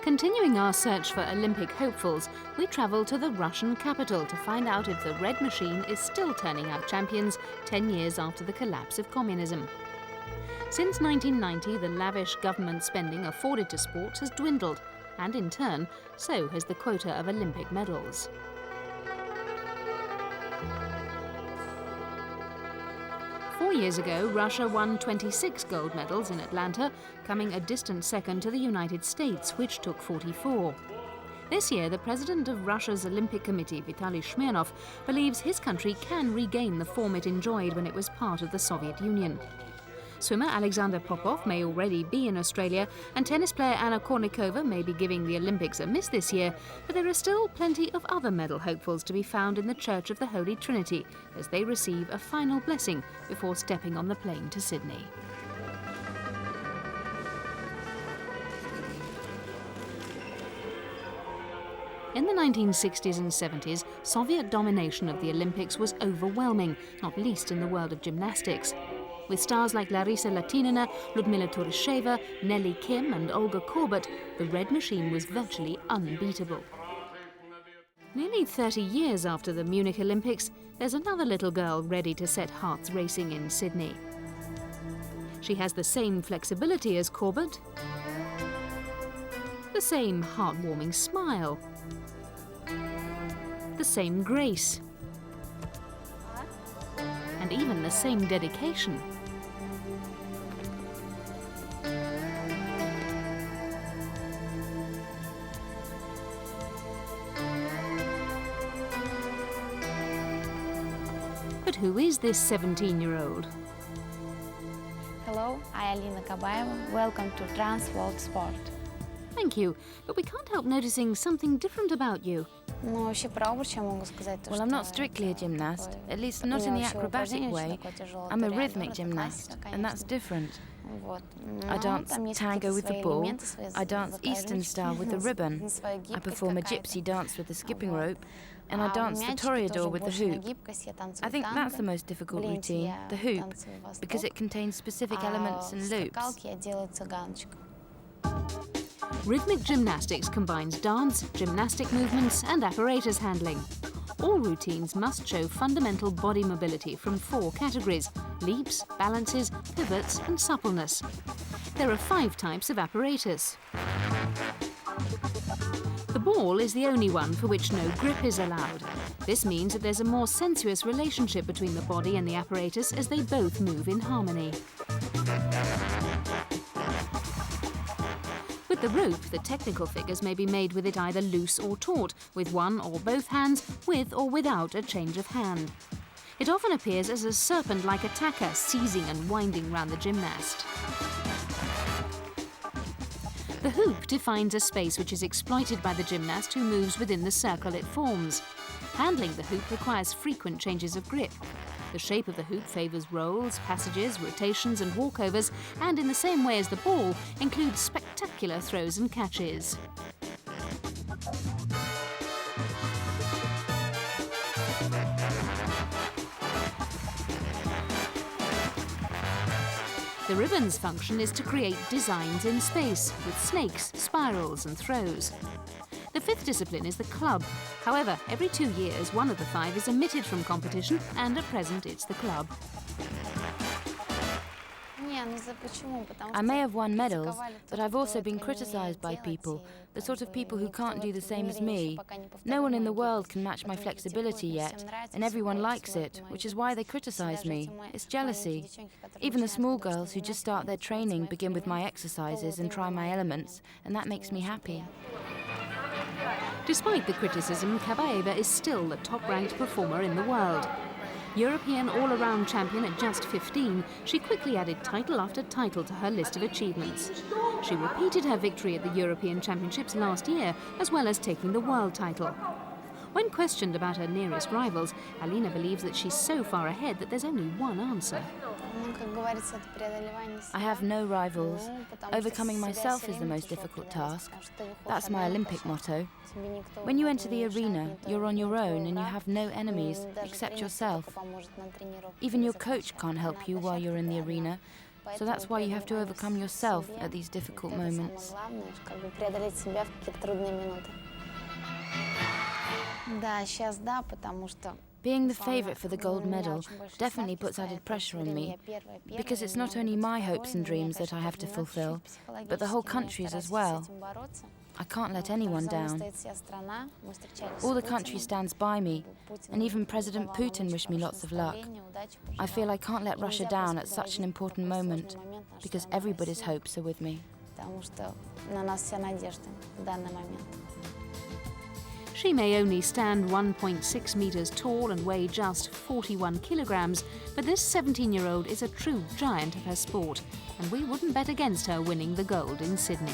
Continuing our search for Olympic hopefuls, we travel to the Russian capital to find out if the Red Machine is still turning out champions 10 years after the collapse of communism. Since 1990, the lavish government spending afforded to sports has dwindled, and in turn, so has the quota of Olympic medals. Four years ago, Russia won 26 gold medals in Atlanta, coming a distant second to the United States, which took 44. This year, the president of Russia's Olympic Committee, Vitaly Smirnov, believes his country can regain the form it enjoyed when it was part of the Soviet Union. Swimmer Alexander Popov may already be in Australia, and tennis player Anna Kournikova may be giving the Olympics a miss this year, but there are still plenty of other medal hopefuls to be found in the Church of the Holy Trinity as they receive a final blessing before stepping on the plane to Sydney. In the 1960s and 70s, Soviet domination of the Olympics was overwhelming, not least in the world of gymnastics. With stars like Larisa Latinina, Ludmila Torysheva, Nelly Kim and Olga Korbut, the Red Machine was virtually unbeatable. Nearly 30 years after the Munich Olympics, there's another little girl ready to set hearts racing in Sydney. She has the same flexibility as Korbut, the same heartwarming smile, the same grace, and even the same dedication. But who is this 17-year-old? Hello, I'm Alina Kabaeva. Welcome to Trans World Sport. Thank you, but we can't help noticing something different about you. Well, I'm not strictly a gymnast, at least not in the acrobatic way. I'm a rhythmic gymnast, and that's different. I dance tango with the ball, I dance Eastern style with the ribbon, I perform a gypsy dance with the skipping rope, and I dance the toreador with the hoop. I think that's the most difficult routine, the hoop, because it contains specific elements and loops. Rhythmic gymnastics combines dance, gymnastic movements and apparatus handling. All routines must show fundamental body mobility from 4 categories: leaps, balances, pivots and suppleness. There are 5 types of apparatus. The ball is the only one for which no grip is allowed. This means that there's a more sensuous relationship between the body and the apparatus as they both move in harmony. With the rope, the technical figures may be made with it either loose or taut, with one or both hands, with or without a change of hand. It often appears as a serpent-like attacker seizing and winding round the gymnast. The hoop defines a space which is exploited by the gymnast who moves within the circle it forms. Handling the hoop requires frequent changes of grip. The shape of the hoop favours rolls, passages, rotations and walkovers, and in the same way as the ball, includes spectacular throws and catches. The ribbon's function is to create designs in space, with snakes, spirals and throws. The 5th discipline is the club. However, every 2 years, one of the 5 is omitted from competition, and at present it's the club. I may have won medals, but I've also been criticised by people, the sort of people who can't do the same as me. No one in the world can match my flexibility yet, and everyone likes it, which is why they criticise me. It's jealousy. Even the small girls who just start their training begin with my exercises and try my elements, and that makes me happy. Despite the criticism, Kabaeva is still the top-ranked performer in the world. European all-around champion at just 15, she quickly added title after title to her list of achievements. She repeated her victory at the European Championships last year, as well as taking the world title. When questioned about her nearest rivals, Alina believes that she's so far ahead that there's only one answer. I have no rivals. Overcoming myself is the most difficult task. That's my Olympic motto. When you enter the arena, you're on your own and you have no enemies except yourself. Even your coach can't help you while you're in the arena. So that's why you have to overcome yourself at these difficult moments. Being the favourite for the gold medal definitely puts added pressure on me, because it's not only my hopes and dreams that I have to fulfill, but the whole country's as well. I can't let anyone down. All the country stands by me, and even President Putin wished me lots of luck. I feel I can't let Russia down at such an important moment, because everybody's hopes are with me. She may only stand 1.6 metres tall and weigh just 41 kilograms, but this 17-year-old is a true giant of her sport, and we wouldn't bet against her winning the gold in Sydney.